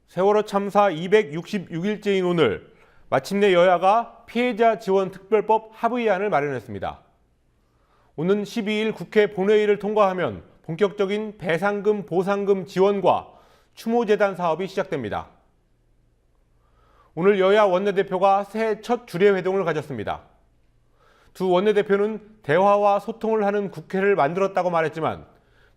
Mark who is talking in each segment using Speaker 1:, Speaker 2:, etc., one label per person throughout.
Speaker 1: 세월호 참사 266일째인 오늘 마침내 여야가 피해자 지원 특별법 합의안을 마련했습니다. 오는 12일 국회 본회의를 통과하면 본격적인 배상금, 보상금 지원과 추모재단 사업이 시작됩니다. 오늘 여야 원내대표가 새해 첫 주례회동을 가졌습니다. 두 원내대표는 대화와 소통을 하는 국회를 만들었다고 말했지만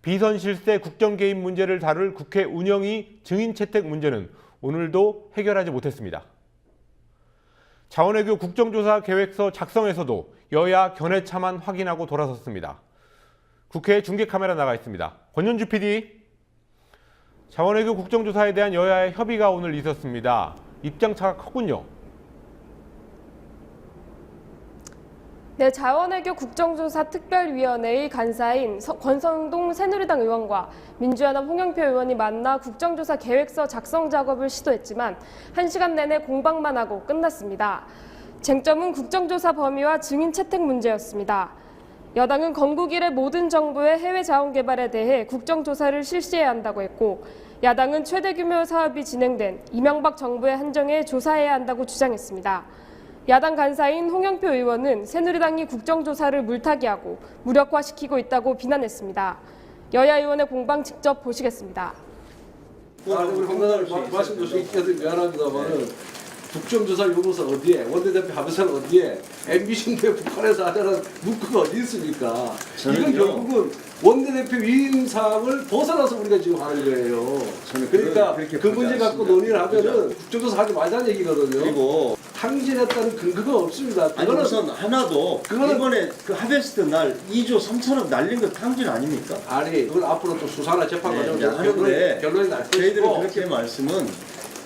Speaker 1: 비선 실세 국정 개입 문제를 다룰 국회 운영위 증인 채택 문제는 오늘도 해결하지 못했습니다. 자원외교 국정조사 계획서 작성에서도 여야 견해차만 확인하고 돌아섰습니다. 국회 중계 카메라 나가 있습니다. 권현주 PD. 자원외교 국정조사에 대한 여야의 협의가 오늘 있었습니다. 입장차가 컸군요.
Speaker 2: 네, 자원외교 국정조사 특별위원회의 간사인 권성동 새누리당 의원과 민주연합 홍영표 의원이 만나 국정조사 계획서 작성 작업을 시도했지만 1시간 내내 공방만 하고 끝났습니다. 쟁점은 국정조사 범위와 증인 채택 문제였습니다. 여당은 건국 이래 모든 정부의 해외 자원 개발에 대해 국정조사를 실시해야 한다고 했고, 야당은 최대 규모 사업이 진행된 이명박 정부의 한정에 조사해야 한다고 주장했습니다. 야당 간사인 홍영표 의원은 새누리당이 국정조사를 물타기하고 무력화시키고 있다고 비난했습니다. 여야 의원의 공방 직접 보시겠습니다.
Speaker 3: 우리 황교안 말씀 주시기 미안합니다만은 국정조사 요구서 어디에, 원내대표 합의서는 어디에, MB 정부에 북한에서 하자는 문구가 어디 있습니까? 이건 결국은 원내대표 위임 사항을 벗어나서 우리가 지금 하는 거예요. 그러니까 그 문제 갖고 논의를 하면은 국정조사 하지 말자는 얘기거든요.
Speaker 4: 그리고
Speaker 3: 탕진했다는 근거가 없습니다.
Speaker 4: 아니 우선 하나도 이번에 그 하베스트 날 2조 3천억 날린 거 탕진 아닙니까?
Speaker 3: 아니 그걸 앞으로 또 수사나 재판 과정에서
Speaker 4: 하는데
Speaker 3: 결론이 날
Speaker 4: 저희들은
Speaker 3: 것이고
Speaker 4: 그렇게 말씀은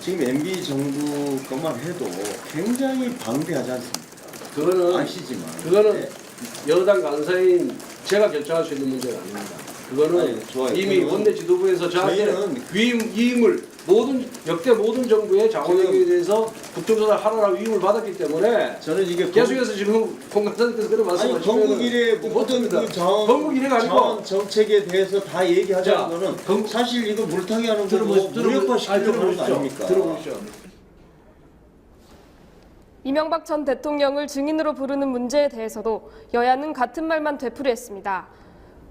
Speaker 4: 지금 MB 정부 것만 해도 굉장히 방대하지 않습니까?
Speaker 3: 그거는
Speaker 4: 아시지만
Speaker 3: 그거는
Speaker 4: 네.
Speaker 3: 여당 간사인 제가 결정할 수 있는 문제가 아닙니다. 그거는
Speaker 4: 아니, 좋아요.
Speaker 3: 이미 원내 지도부에서 저한테 위임을 역대 모든 정부의 자원외교에 대해서 국정조사 하라라고 위임을 받았기 때문에
Speaker 4: 저는 이게
Speaker 3: 계속해서 지금 공간장님께서 그런 말씀하시면
Speaker 4: 건국 이래 모든 그
Speaker 3: 건국 이래가 아니고
Speaker 4: 자원 정책에 대해서 다 얘기하자는 거는 사실 이거 물타기 하는 거고 무력화시키려고 하는 거 아닙니까?
Speaker 3: 들어보시죠.
Speaker 2: 이명박 전 대통령을 증인으로 부르는 문제에 대해서도 여야는 같은 말만 되풀이했습니다.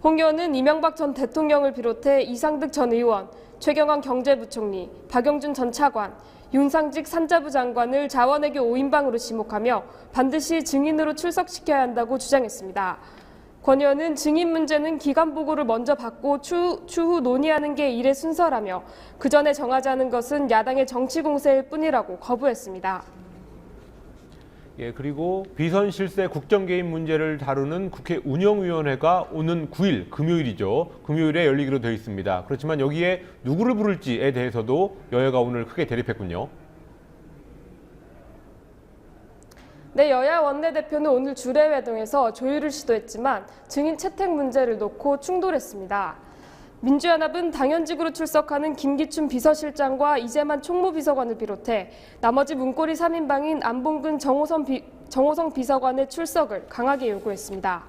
Speaker 2: 홍 의원은 이명박 전 대통령을 비롯해 이상득 전 의원, 최경환 경제부총리, 박영준 전 차관, 윤상직 산자부 장관을 자원외교 5인방으로 지목하며 반드시 증인으로 출석시켜야 한다고 주장했습니다. 권 의원은 증인 문제는 기간 보고를 먼저 받고 추후 논의하는 게 일의 순서라며 그 전에 정하자는 것은 야당의 정치 공세일 뿐이라고 거부했습니다.
Speaker 1: 예, 그리고 비선 실세 국정 개입 문제를 다루는 국회 운영위원회가 오는 9일 금요일이죠. 금요일에 열리기로 되어 있습니다. 그렇지만 여기에 누구를 부를지에 대해서도 여야가 오늘 크게 대립했군요.
Speaker 2: 네, 여야 원내대표는 오늘 주례회동에서 조율을 시도했지만 증인 채택 문제를 놓고 충돌했습니다. 민주연합은 당연직으로 출석하는 김기춘 비서실장과 이재만 총무비서관을 비롯해 나머지 문고리 3인방인 안봉근 정호성 비서관의 출석을 강하게 요구했습니다.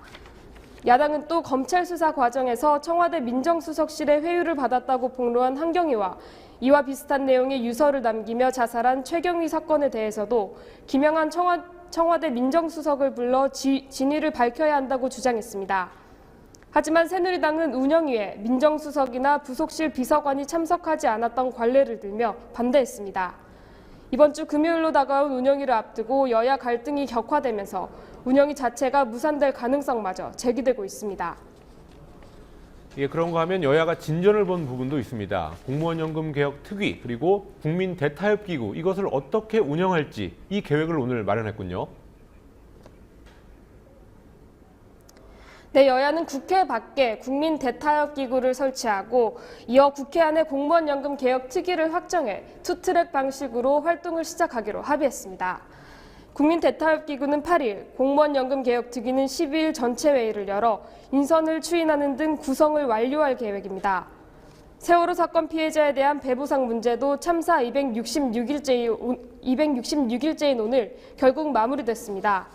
Speaker 2: 야당은 또 검찰 수사 과정에서 청와대 민정수석실의 회유를 받았다고 폭로한 한경희와 이와 비슷한 내용의 유서를 남기며 자살한 최경희 사건에 대해서도 김영한 청와대 민정수석을 불러 진위를 밝혀야 한다고 주장했습니다. 하지만 새누리당은 운영위에 민정수석이나 부속실 비서관이 참석하지 않았던 관례를 들며 반대했습니다. 이번 주 금요일로 다가온 운영위를 앞두고 여야 갈등이 격화되면서 운영위 자체가 무산될 가능성마저 제기되고 있습니다.
Speaker 1: 예, 그런가 하면 여야가 진전을 본 부분도 있습니다. 공무원연금 개혁 특위 그리고 국민 대타협기구 이것을 어떻게 운영할지 이 계획을 오늘 마련했군요.
Speaker 2: 네, 여야는 국회 밖에 국민 대타협기구를 설치하고 이어 국회 안에 공무원연금 개혁 특위를 확정해 투트랙 방식으로 활동을 시작하기로 합의했습니다. 국민 대타협기구는 8일, 공무원연금 개혁 특위는 12일 전체 회의를 열어 인선을 추인하는 등 구성을 완료할 계획입니다. 세월호 사건 피해자에 대한 배보상 문제도 참사 266일째인 오늘 결국 마무리됐습니다.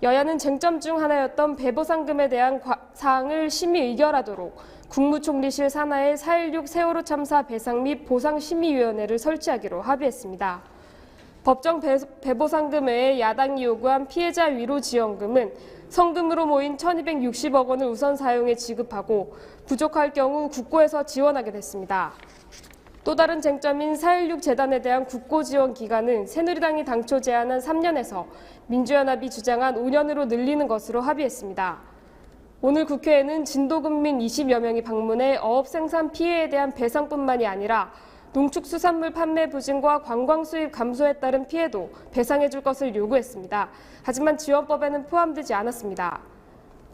Speaker 2: 여야는 쟁점 중 하나였던 배보상금에 대한 사항을 심의 의결하도록 국무총리실 산하에 4.16 세월호 참사 배상 및 보상심의위원회를 설치하기로 합의했습니다. 법정 배보상금 외에 야당이 요구한 피해자 위로 지원금은 성금으로 모인 1,260억 원을 우선 사용해 지급하고 부족할 경우 국고에서 지원하게 됐습니다. 또 다른 쟁점인 4.16 재단에 대한 국고 지원 기간은 새누리당이 당초 제안한 3년에서 민주연합이 주장한 5년으로 늘리는 것으로 합의했습니다. 오늘 국회에는 진도군민 20여 명이 방문해 어업 생산 피해에 대한 배상뿐만이 아니라 농축수산물 판매 부진과 관광 수입 감소에 따른 피해도 배상해 줄 것을 요구했습니다. 하지만 지원법에는 포함되지 않았습니다.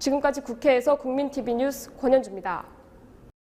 Speaker 2: 지금까지 국회에서 국민TV 뉴스 권현주입니다.